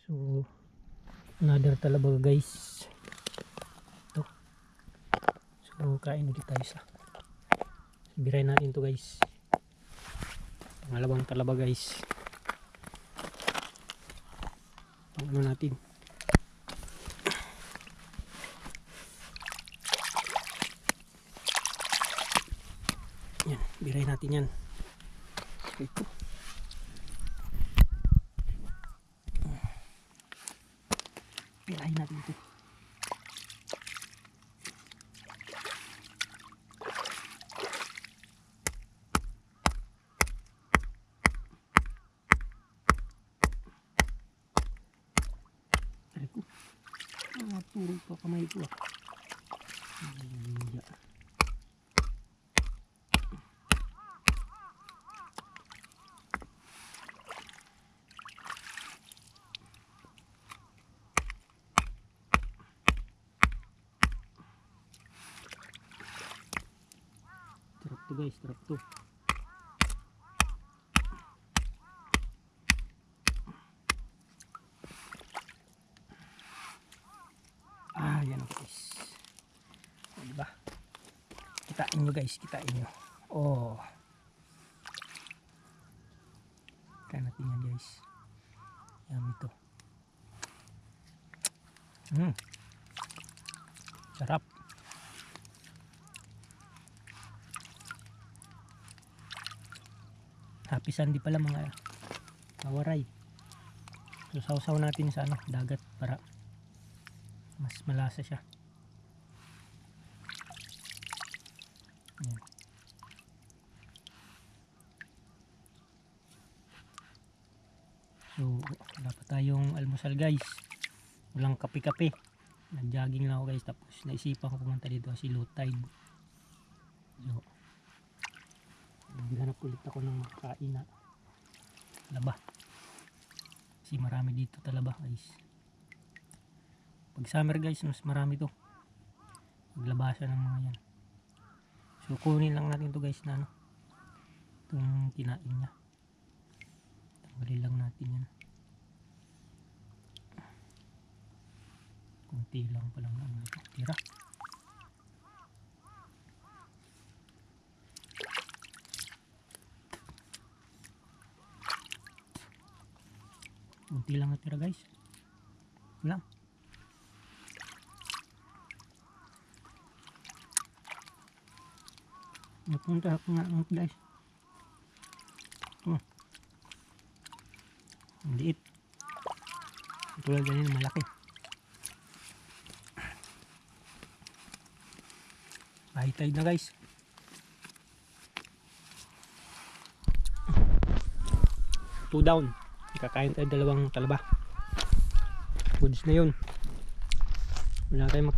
So another talabaga guys. Ito. So kain ulit tayo sa. Biray natin to guys. Pangalawang talaba guys. Pang natin. Yan, biray natin yan. Ito. Biray natin ito. Turun pa kamay ko ah. Trap to guys, trap to. Yan guys. O, diba? Kitain nyo guys, kitain nyo. Oh. Kaya natin yan guys. Yummy to. Sarap. Happy Sunday pala mga kawaray. So sausaw natin sa dagat para mas malasa siya. Ayan. So wala pa tayong almusal guys. Walang kape-kape. Nag-jogging lang ako guys. Tapos naisipan ko pumunta dito kasi low tide. So maghanap ulit ako ng makain na talaba. Kasi marami dito talaba guys. Pag summer guys, mas marami to. Maglabasan ng mga yan. So kunin lang natin to guys na itong kinain niya. Tanggalin lang natin yan. Kunti lang palang ito. Tira. Kunti lang natira guys. Wala. Napunta ako nga guys. Ang liit. Tulad ganyan malaki. High tide na guys. Two down. Kakain tayo dalawang talaba. Goods na yun. Wala tayong